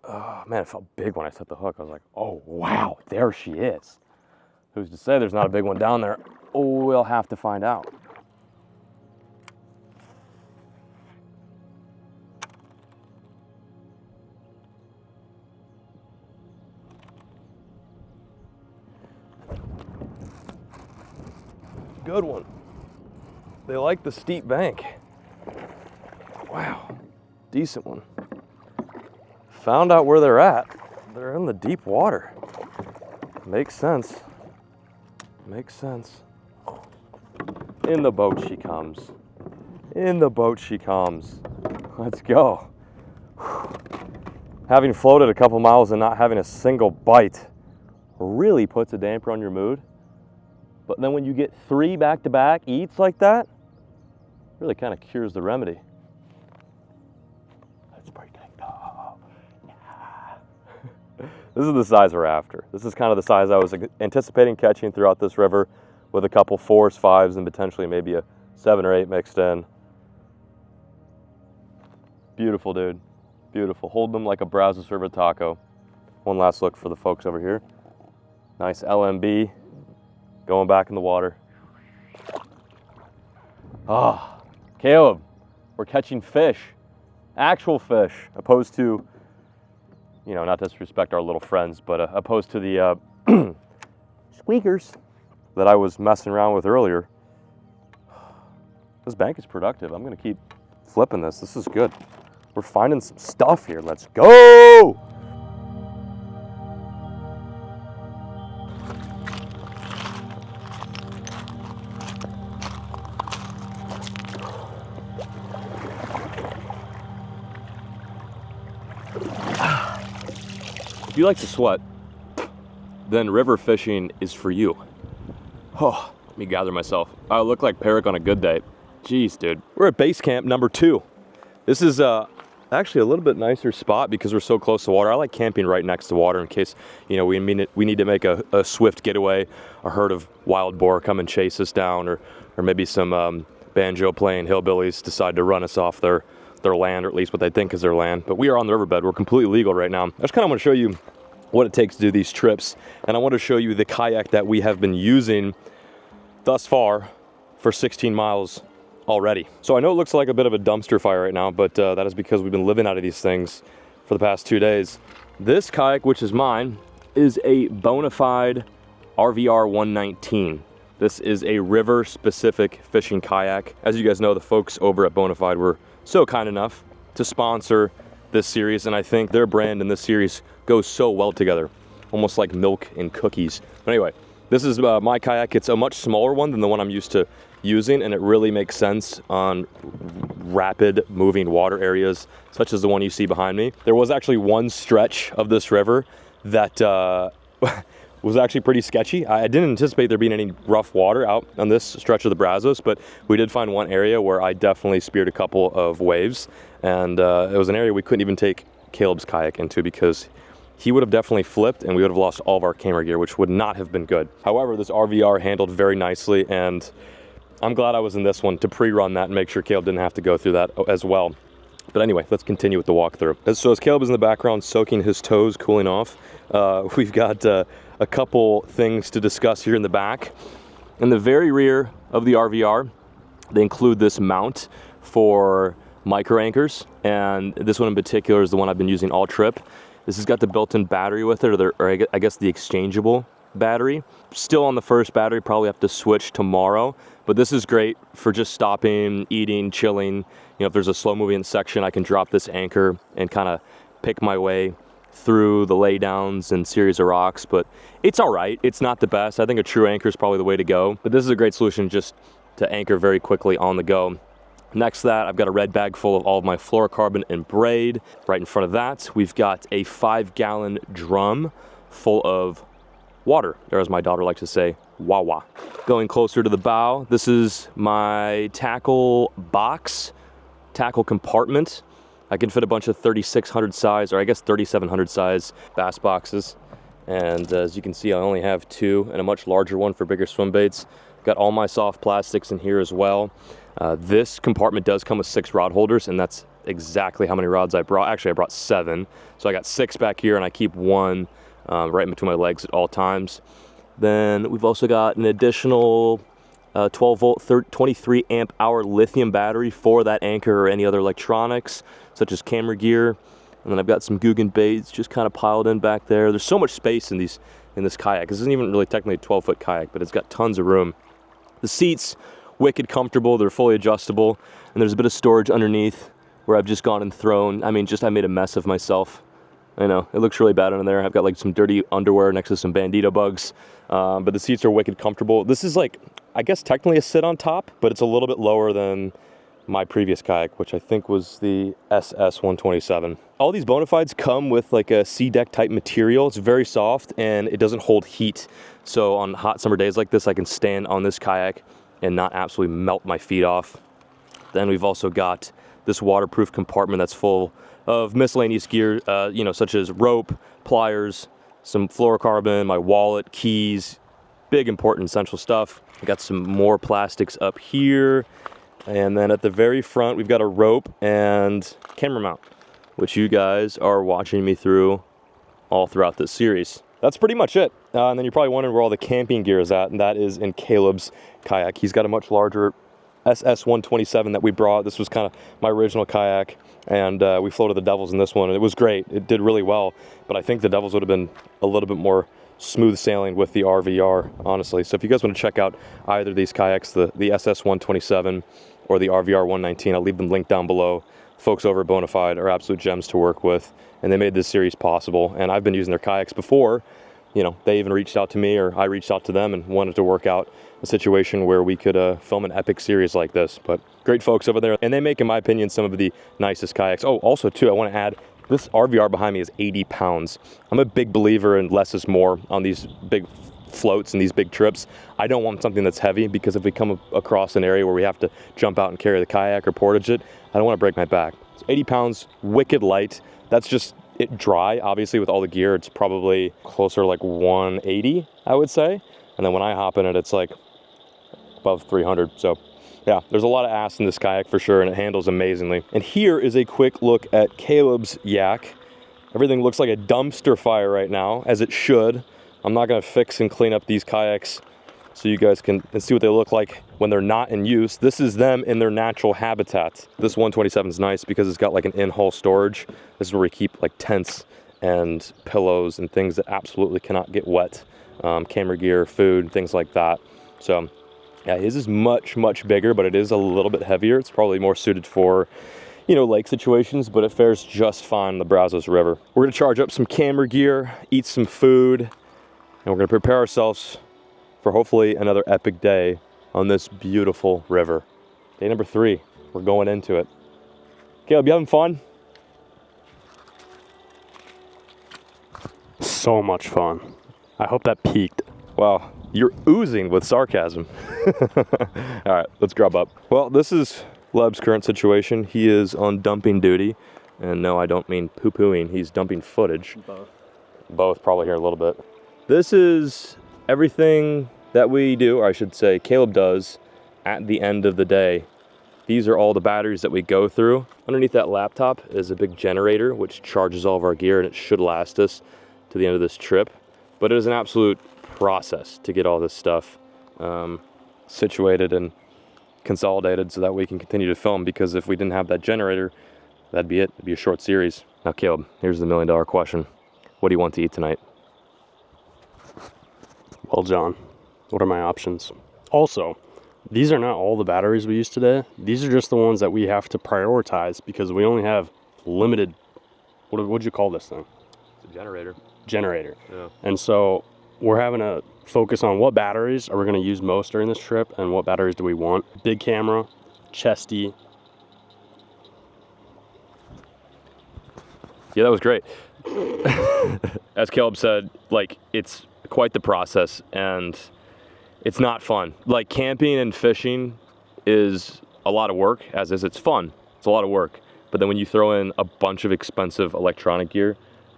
Oh man, it felt big when I set the hook. I was like, oh wow, there she is. Who's to say there's not a big one down there? Oh, we'll have to find out. Good one. They like the steep bank. Wow, decent one. Found out where they're at. They're in the deep water. Makes sense. Makes sense. In the boat she comes. In the boat she comes. Let's go. Having floated a couple miles and not having a single bite really puts a damper on your mood. But then when you get 3 back-to-back eats like that, really kind of cures the remedy. That's pretty good. Oh, yeah. This is the size we're after. This is kind of the size I was anticipating catching throughout this river, with a couple 4s, 5s, and potentially maybe a 7 or 8 mixed in. Beautiful, dude. Beautiful. Hold them like a Brazos River taco. One last look for the folks over here. Nice LMB. Going back in the water. Ah, Caleb, we're catching fish, actual fish, opposed to, you know, not to disrespect our little friends, but opposed to the squeakers that I was messing around with earlier. This bank is productive. I'm gonna keep flipping this. This is good. We're finding some stuff here. Let's go! If you like to sweat, then river fishing is for you. Oh, let me gather myself. I look like Perrick on a good day. Jeez, dude. We're at base camp number 2. This is actually a little bit nicer spot because we're so close to water. I like camping right next to water in case, you know, we need to make a swift getaway, a herd of wild boar come and chase us down, or maybe some banjo playing hillbillies decide to run us off their land, or at least what they think is their land. But we are on the riverbed. We're completely legal right now. I just kind of want to show you what it takes to do these trips, and I want to show you the kayak that we have been using thus far for 16 miles already. So I know it looks like a bit of a dumpster fire right now, but that is because we've been living out of these things for the past 2 days. This kayak, which is mine, is a bona fide RVR 119. This is a river-specific fishing kayak. As you guys know, the folks over at Bonafide were so kind enough to sponsor this series, and I think their brand and this series goes so well together, almost like milk and cookies. But anyway, this is my kayak. It's a much smaller one than the one I'm used to using, and it really makes sense on rapid moving water areas such as the one you see behind me. There was actually one stretch of this river that was actually pretty sketchy. I didn't anticipate there being any rough water out on this stretch of the Brazos, but we did find one area where I definitely speared a couple of waves, and it was an area we couldn't even take Caleb's kayak into because he would have definitely flipped and we would have lost all of our camera gear, which would not have been good. However, this RVR handled very nicely, and I'm glad I was in this one to pre-run that and make sure Caleb didn't have to go through that as well. But anyway, let's continue with the walkthrough. So as Caleb is in the background soaking his toes, cooling off, we've got a couple things to discuss here in the back. In the very rear of the RVR, they include this mount for micro anchors, and this one in particular is the one I've been using all trip. This has got the built-in battery with it, or I guess the exchangeable battery. Still on the first battery, probably have to switch tomorrow, but this is great for just stopping, eating, chilling. You know, if there's a slow moving section, I can drop this anchor and kind of pick my way through the laydowns and series of rocks, but it's all right. It's not the best. I think a true anchor is probably the way to go, but this is a great solution just to anchor very quickly on the go. Next to that, I've got a red bag full of all of my fluorocarbon and braid. Right in front of that, we've got a 5-gallon drum full of water, or as my daughter likes to say, wawa. Going closer to the bow, this is my tackle box, tackle compartment. I can fit a bunch of 3600 size, or I guess 3700 size bass boxes. And as you can see, I only have 2 and a much larger one for bigger swim baits. Got all my soft plastics in here as well. This compartment does come with 6 rod holders, and that's exactly how many rods I brought. Actually, I brought 7. So I got 6 back here, and I keep 1 right in between my legs at all times. Then we've also got an additional 12 volt, 23 amp hour lithium battery for that anchor or any other electronics, such as camera gear. And then I've got some Guggen baits just kind of piled in back there. There's so much space in this kayak. This isn't even really technically a 12-foot kayak, but it's got tons of room. The seats, wicked comfortable. They're fully adjustable. And there's a bit of storage underneath where I've just gone and thrown. I mean, I made a mess of myself. I know, it looks really bad under there. I've got like some dirty underwear next to some bandito bugs. But the seats are wicked comfortable. This is like, I guess technically a sit on top, but it's a little bit lower than my previous kayak, which I think was the SS127. All these Bonafides come with like a sea deck type material. It's very soft and it doesn't hold heat. So on hot summer days like this, I can stand on this kayak and not absolutely melt my feet off. Then we've also got this waterproof compartment that's full of miscellaneous gear, such as rope, pliers, some fluorocarbon, my wallet, keys, big important essential stuff. I got some more plastics up here. And then at the very front, we've got a rope and camera mount, which you guys are watching me through all throughout this series. That's pretty much it. And then you're probably wondering where all the camping gear is at, and that is in Caleb's kayak. He's got a much larger SS127 that we brought. This was kind of my original kayak, and we floated the Devils in this one, and it was great. It did really well, but I think the Devils would have been a little bit more smooth sailing with the RVR, honestly. So if you guys want to check out either of these kayaks, the SS127 or the RVR 119, I'll leave them linked down below. Folks over at Bonafide are absolute gems to work with, and they made this series possible. And I've been using their kayaks before. You know, they even reached out to me, or I reached out to them and wanted to work out a situation where we could film an epic series like this. But great folks over there, and they make, in my opinion, some of the nicest kayaks. Oh, also too, I want to add, this RVR behind me is 80 pounds. I'm a big believer in less is more on these big floats and these big trips. I don't want something that's heavy, because if we come across an area where we have to jump out and carry the kayak or portage it, I don't want to break my back. It's 80 pounds, wicked light. That's just it dry. Obviously with all the gear, it's probably closer to like 180, I would say. And then when I hop in it, it's like above 300. So yeah, there's a lot of ass in this kayak for sure, and it handles amazingly. And here is a quick look at Caleb's yak. Everything looks like a dumpster fire right now, as it should. I'm not gonna fix and clean up these kayaks so you guys can see what they look like when they're not in use. This is them in their natural habitat. This 127 is nice because it's got like an in-hull storage. This is where we keep like tents and pillows and things that absolutely cannot get wet. Camera gear, food, things like that. So yeah, his is much, much bigger, but it is a little bit heavier. It's probably more suited for, you know, lake situations, but it fares just fine on the Brazos River. We're gonna charge up some camera gear, eat some food, and we're gonna prepare ourselves for hopefully another epic day on this beautiful river. Day number 3, we're going into it. Caleb, you having fun? So much fun. I hope that peaked. Wow, you're oozing with sarcasm. All right, let's grub up. Well, this is Leb's current situation. He is on dumping duty. And no, I don't mean poo-pooing. He's dumping footage. Both probably here a little bit. This is everything that we do, or I should say Caleb does, at the end of the day. These are all the batteries that we go through. Underneath that laptop is a big generator which charges all of our gear, and it should last us to the end of this trip. But it is an absolute process to get all this stuff situated and consolidated so that we can continue to film, because if we didn't have that generator, that'd be it. It'd be a short series. Now, Caleb, here's the $1 million question. What do you want to eat tonight? Well, John, what are my options? Also, these are not all the batteries we use today. These are just the ones that we have to prioritize because we only have limited, what'd you call this thing? It's a generator. Generator. Yeah. And so we're having to focus on what batteries are we going to use most during this trip and what batteries do we want. Big camera, chesty. Yeah, that was great. As Caleb said, like, it's quite the process and it's not fun. Like, camping and fishing is a lot of work, as is it's fun. It's a lot of work. But then when you throw in a bunch of expensive electronic gear,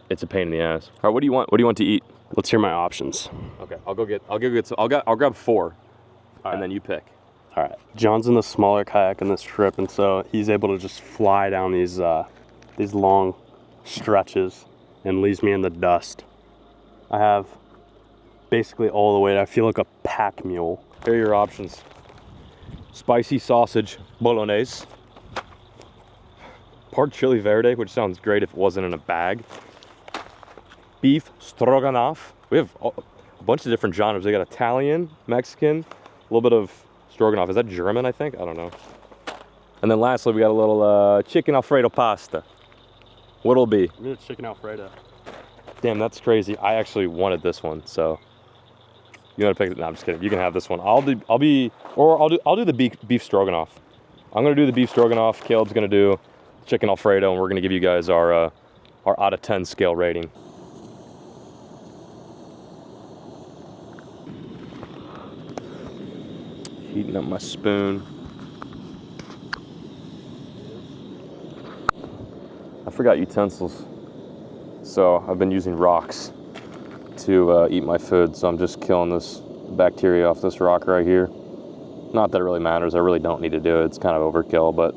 it's a pain in the ass. All right, what do you want? What do you want to eat? Let's hear my options. Okay, I'll grab 4, and then you pick. All right. John's in the smaller kayak in this trip, and so he's able to just fly down these long stretches and leaves me in the dust. I have basically all the weight. I feel like a pack mule. Here are your options. Spicy sausage bolognese. Part chili verde, which sounds great if it wasn't in a bag. Beef stroganoff. We have a bunch of different genres. We got Italian, Mexican, a little bit of stroganoff. Is that German, I think? I don't know. And then lastly, we got a little chicken Alfredo pasta. What'll it be? I'm gonna chicken Alfredo. Damn, that's crazy. I actually wanted this one, so you want to pick it? No, I'm just kidding. You can have this one. I'll do the beef stroganoff. I'm gonna do the beef stroganoff. Caleb's gonna do chicken Alfredo, and we're gonna give you guys our out of 10 scale rating. Heating up my spoon. I forgot utensils, so I've been using rocks to eat my food, so I'm just killing this bacteria off this rock right here. Not that it really matters, I really don't need to do it, it's kind of overkill, but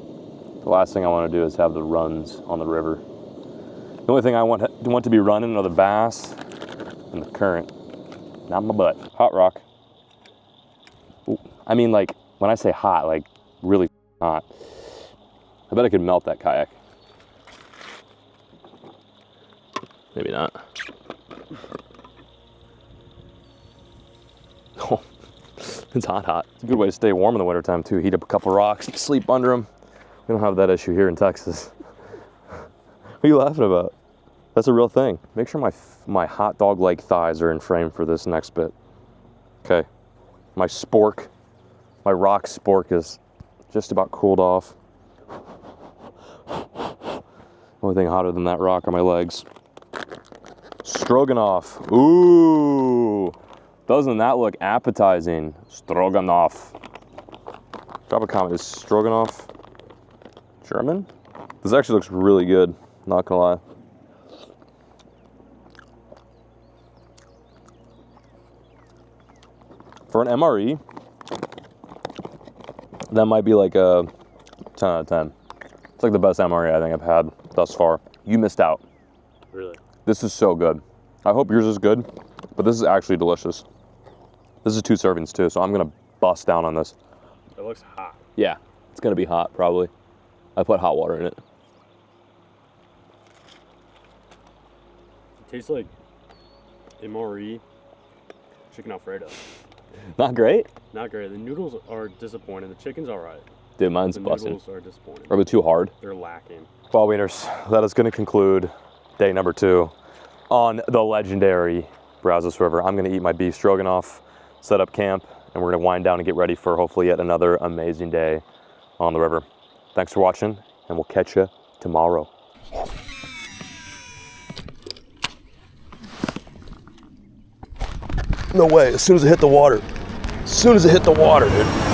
the last thing I want to do is have the runs on the river. The only thing I want to be running are the bass and the current, not my butt. Hot rock. Ooh, I mean, like, when I say hot, like really hot. I bet I could melt that kayak. Maybe not. Oh, it's hot. It's a good way to stay warm in the wintertime too. Heat up a couple rocks, sleep under them. We don't have that issue here in Texas. What are you laughing about? That's a real thing. Make sure my hot dog like thighs are in frame for this next bit. Okay, my spork, my rock spork is just about cooled off. Only thing hotter than that rock are my legs. Stroganoff. Ooh, doesn't that look appetizing? Stroganoff. Drop a comment. Is stroganoff German? This actually looks really good, not gonna lie. For an MRE, that might be like a 10 out of 10. It's like the best MRE I think I've had thus far. You missed out. Really? This is so good. I hope yours is good, but this is actually delicious. This is 2 servings too, so I'm gonna bust down on this. It looks hot. Yeah, it's gonna be hot probably. I put hot water in it. It tastes like MRE chicken Alfredo. Not great? Not great. The noodles are disappointing. The chicken's all right. Dude, mine's The busting. noodles are disappointing. Are they too hard? They're lacking. Well, Wieners, that is going to conclude day number 2 on the legendary Brazos River. I'm going to eat my beef stroganoff, set up camp, and we're going to wind down and get ready for hopefully yet another amazing day on the river. Thanks for watching, and we'll catch you tomorrow. No way, as soon as it hit the water. As soon as it hit the water, dude.